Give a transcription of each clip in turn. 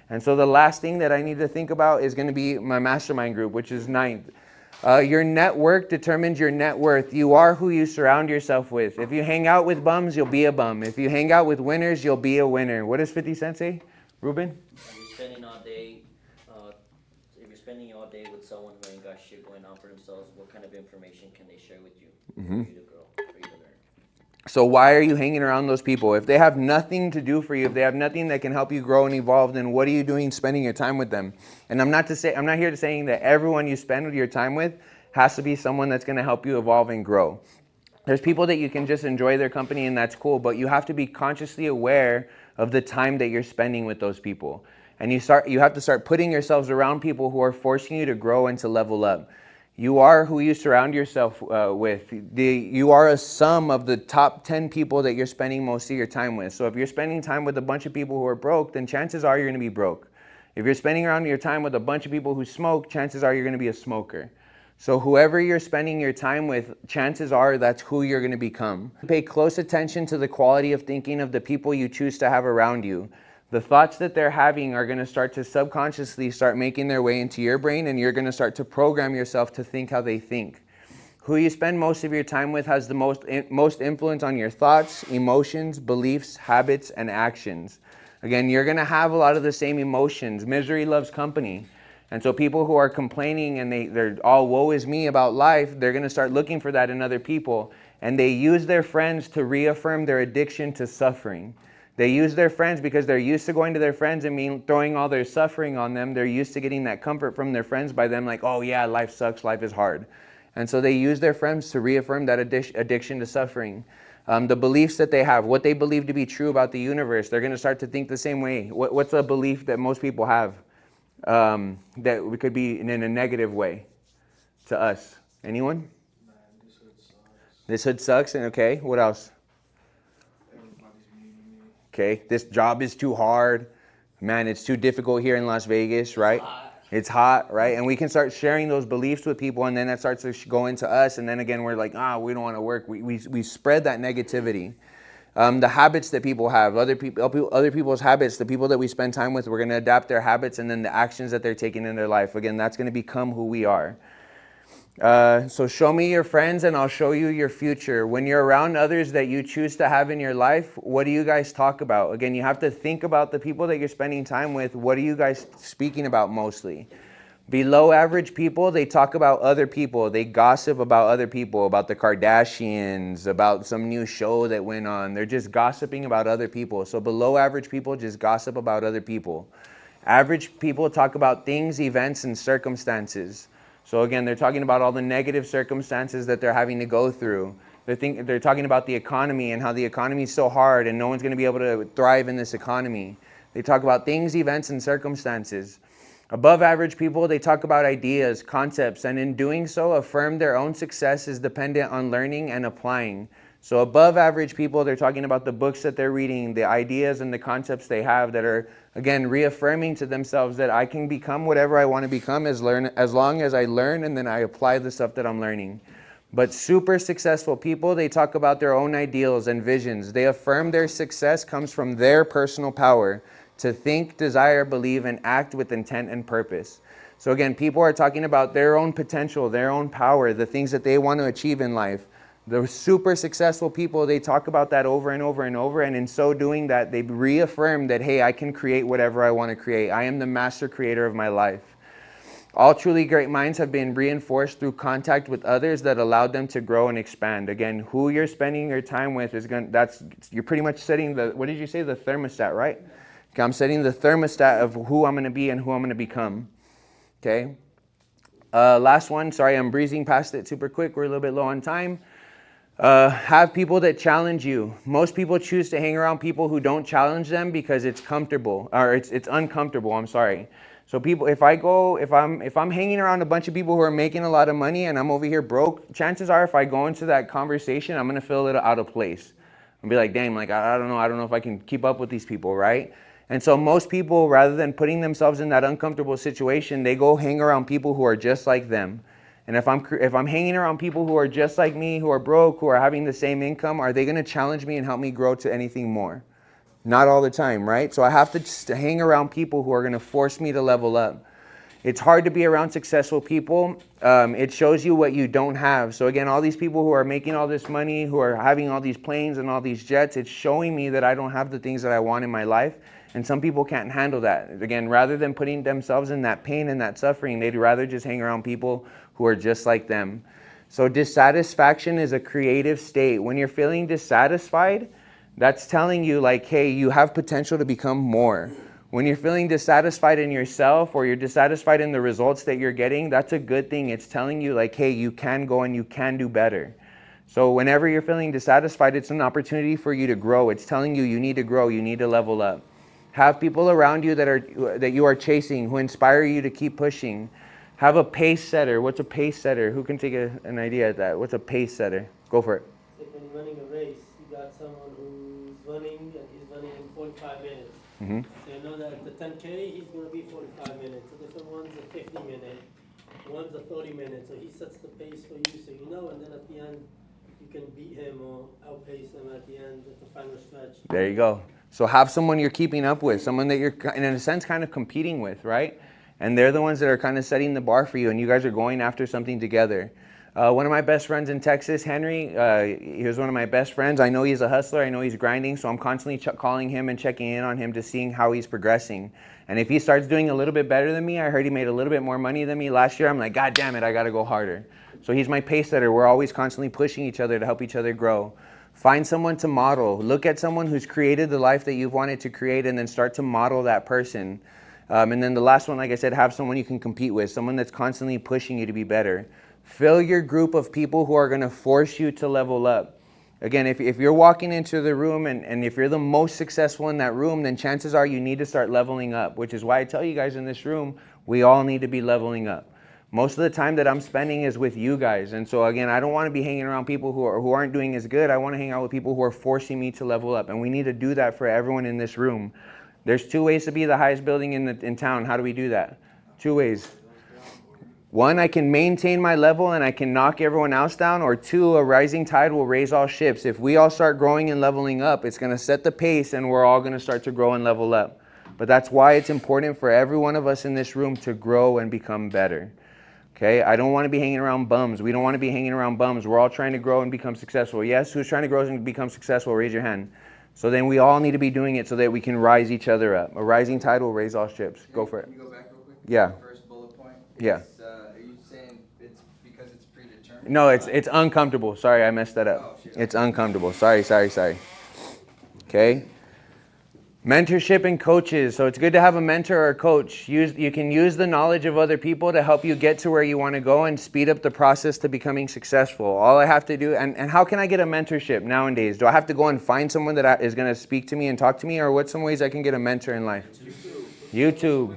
And so the last thing that I need to think about is going to be my mastermind group, which is ninth. Your network determines your net worth. You are who you surround yourself with. If you hang out with bums, you'll be a bum. If you hang out with winners, you'll be a winner. What does 50 Cent say, Ruben? If you're spending all day with someone who ain't got shit going on for themselves, what kind of information can they share with you for you to grow, for you to learn? So why are you hanging around those people? If they have nothing to do for you, if they have nothing that can help you grow and evolve, then what are you doing spending your time with them? And I'm not here to saying that everyone you spend your time with has to be someone that's going to help you evolve and grow. There's people that you can just enjoy their company and that's cool, but you have to be consciously aware of the time that you're spending with those people. And you have to start putting yourselves around people who are forcing you to grow and to level up. You are who you surround yourself with. You are a sum of the top 10 people that you're spending most of your time with. So if you're spending time with a bunch of people who are broke, then chances are you're going to be broke. If you're spending around your time with a bunch of people who smoke, chances are you're going to be a smoker. So whoever you're spending your time with, chances are that's who you're going to become. Pay close attention to the quality of thinking of the people you choose to have around you. The thoughts that they're having are going to start to subconsciously start making their way into your brain, and you're going to start to program yourself to think how they think. Who you spend most of your time with has the most influence on your thoughts, emotions, beliefs, habits, and actions. Again, you're going to have a lot of the same emotions. Misery loves company. And so people who are complaining and they're all woe is me about life, they're going to start looking for that in other people. And they use their friends to reaffirm their addiction to suffering. They use their friends because they're used to going to their friends and throwing all their suffering on them. They're used to getting that comfort from their friends by them like, oh yeah, life sucks, life is hard. And so they use their friends to reaffirm that addiction to suffering. The beliefs that they have, what they believe to be true about the universe, they're going to start to think the same way. What's a belief that most people have that we could be in a negative way to us? Anyone? Man, this hood sucks. This hood sucks, and okay, what else? Everybody's meeting me. Okay, this job is too hard. Man, it's too difficult here in Las Vegas, right? It's hot, right? And we can start sharing those beliefs with people, and then that starts to go into us, and then again, we're like, we don't want to work. We spread that negativity. The habits that people have, other people's habits, the people that we spend time with, we're going to adapt their habits, and then the actions that they're taking in their life. Again, that's going to become who we are. So show me your friends and I'll show you your future. When you're around others that you choose to have in your life, what do you guys talk about? Again, you have to think about the people that you're spending time with. What are you guys speaking about mostly? Below average people, they talk about other people. They gossip about other people, about the Kardashians, about some new show that went on. They're just gossiping about other people. So below average people just gossip about other people. Average people talk about things, events, and circumstances. So again, they're talking about all the negative circumstances that they're having to go through. They're talking about the economy and how the economy is so hard and no one's going to be able to thrive in this economy. They talk about things, events, and circumstances. Above average people, they talk about ideas, concepts, and in doing so, affirm their own success is dependent on learning and applying. So above average people, they're talking about the books that they're reading, the ideas and the concepts they have that are, again, reaffirming to themselves that I can become whatever I want to become as long as I learn and then I apply the stuff that I'm learning. But super successful people, they talk about their own ideals and visions. They affirm their success comes from their personal power to think, desire, believe, and act with intent and purpose. So again, people are talking about their own potential, their own power, the things that they want to achieve in life. The super successful people, they talk about that over and over and over, and in so doing that, they reaffirm that, hey, I can create whatever I want to create. I am the master creator of my life. All truly great minds have been reinforced through contact with others that allowed them to grow and expand. Again, who you're spending your time with you're pretty much setting what did you say? The thermostat, right? Okay, I'm setting the thermostat of who I'm going to be and who I'm going to become. Okay. Last one. Sorry, I'm breezing past it super quick. We're a little bit low on time. Have people that challenge you. Most people choose to hang around people who don't challenge them because it's comfortable, or it's uncomfortable. I'm sorry. So people, if I'm hanging around a bunch of people who are making a lot of money and I'm over here broke, chances are if I go into that conversation, I'm gonna feel a little out of place. I'll be like, dang, like I don't know if I can keep up with these people, right? And so most people, rather than putting themselves in that uncomfortable situation, they go hang around people who are just like them. And if I'm hanging around people who are just like me, who are broke, who are having the same income, are they going to challenge me and help me grow to anything more? Not all the time, right? So I have to just hang around people who are going to force me to level up. It's hard to be around successful people. It shows you what you don't have. So again, all these people who are making all this money, who are having all these planes and all these jets, it's showing me that I don't have the things that I want in my life. And some people can't handle that. Again, rather than putting themselves in that pain and that suffering, they'd rather just hang around people who are just like them. So dissatisfaction is a creative state. When you're feeling dissatisfied, that's telling you like, hey, you have potential to become more. When you're feeling dissatisfied in yourself or you're dissatisfied in the results that you're getting, that's a good thing. It's telling you like, hey, you can go and you can do better. So whenever you're feeling dissatisfied, it's an opportunity for you to grow. It's telling you you need to grow, you need to level up. Have people around you that you are chasing, who inspire you to keep pushing. Have a pace setter. What's a pace setter? Who can take an idea at that? What's a pace setter? Go for it. It's like when you're running a race, you got someone who's running and he's running in 45 minutes. Mm-hmm. So you know that the 10K, he's going to be 45 minutes. The different one's a 50 minute, one's a 30 minutes. So he sets the pace for you so you know, and then at the end, you can beat him or outpace him at the end at the final stretch. There you go. So have someone you're keeping up with, someone that you're, in a sense, kind of competing with, right? And they're the ones that are kind of setting the bar for you, and you guys are going after something together. One of my best friends in Texas, Henry, he was one of my best friends. I know he's a hustler. I know he's grinding, so I'm constantly calling him and checking in on him to seeing how he's progressing. And if he starts doing a little bit better than me, I heard he made a little bit more money than me last year, I'm like, God damn it, I got to go harder. So he's my pace setter. We're always constantly pushing each other to help each other grow. Find someone to model. Look at someone who's created the life that you've wanted to create and then start to model that person. And then the last one, like I said, have someone you can compete with, someone that's constantly pushing you to be better. Fill your group of people who are going to force you to level up. Again, if you're walking into the room and if you're the most successful in that room, then chances are you need to start leveling up, which is why I tell you guys in this room, we all need to be leveling up. Most of the time that I'm spending is with you guys. And so again, I don't want to be hanging around people who aren't doing as good. I want to hang out with people who are forcing me to level up. And we need to do that for everyone in this room. There's 2 ways to be the highest building in town. How do we do that? 2 ways. 1, I can maintain my level and I can knock everyone else down. Or 2, a rising tide will raise all ships. If we all start growing and leveling up, it's going to set the pace and we're all going to start to grow and level up. But that's why it's important for every one of us in this room to grow and become better. Okay, I don't want to be hanging around bums. We don't want to be hanging around bums. We're all trying to grow and become successful. Yes, who's trying to grow and become successful? Raise your hand. So then we all need to be doing it so that we can rise each other up. A rising tide will raise all ships. Go for it. Can you go back real quick? Yeah. First bullet point. Yeah. Are you saying it's because it's predetermined? No, it's uncomfortable. Sorry, I messed that up. Oh, shit. It's uncomfortable. Sorry. Okay. Mentorship and coaches. So it's good to have a mentor or a coach. You can use the knowledge of other people to help you get to where you want to go and speed up the process to becoming successful. All I have to do, and how can I get a mentorship nowadays? Do I have to go and find someone that is going to speak to me and talk to me, or what's some ways I can get a mentor in life? YouTube.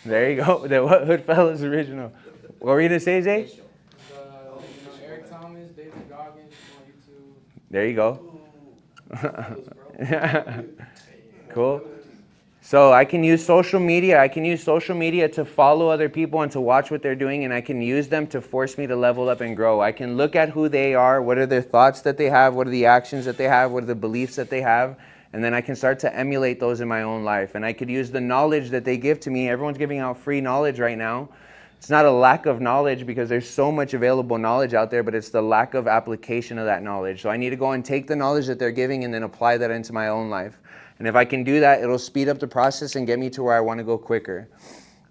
There you go. The Hoodfellas original. What were you going to say, Zay? Eric Thomas, David Goggins on YouTube. There you go. Cool. So I can use social media. I can use social media to follow other people and to watch what they're doing, and I can use them to force me to level up and grow. I can look at who they are, what are their thoughts that they have, what are the actions that they have, what are the beliefs that they have, and then I can start to emulate those in my own life. And I could use the knowledge that they give to me. Everyone's giving out free knowledge right now. It's not a lack of knowledge because there's so much available knowledge out there, but it's the lack of application of that knowledge. So I need to go and take the knowledge that they're giving and then apply that into my own life. And if I can do that, it'll speed up the process and get me to where I want to go quicker.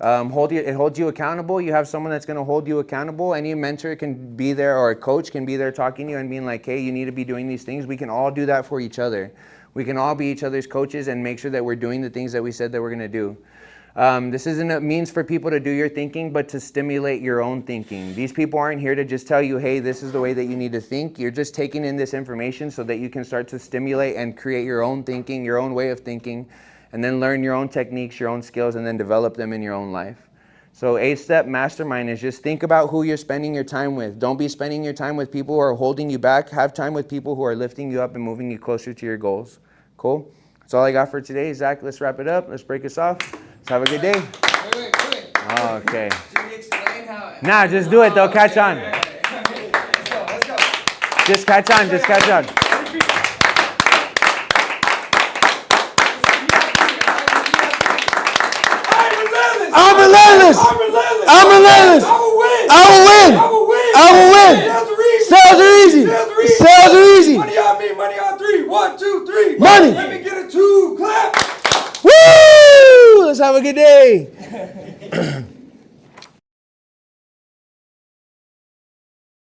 It holds you accountable. You have someone that's going to hold you accountable. Any mentor can be there, or a coach can be there talking to you and being like, hey, you need to be doing these things. We can all do that for each other. We can all be each other's coaches and make sure that we're doing the things that we said that we're going to do. This isn't a means for people to do your thinking, but to stimulate your own thinking. These people aren't here to just tell you, hey, this is the way that you need to think. You're just taking in this information so that you can start to stimulate and create your own thinking, your own way of thinking, and then learn your own techniques, your own skills, and then develop them in your own life. So 8-step mastermind is just think about who you're spending your time with. Don't be spending your time with people who are holding you back. Have time with people who are lifting you up and moving you closer to your goals. Cool? That's all I got for today. Zach, let's wrap it up. Let's break us off. Let's have a good day. Wait. Oh, okay. Should we explain how? Nah, just do it. They'll catch on. Let's go. Just catch on. relentless. I'm relentless. I'm relentless. I will win. I will win. I will win. I will win. Sales are easy. Sales are easy. Sales are easy. Money on me. Money on three. 1, 2, 3. Money. Let me get a 2. Clap. Woo! Let's have a good day.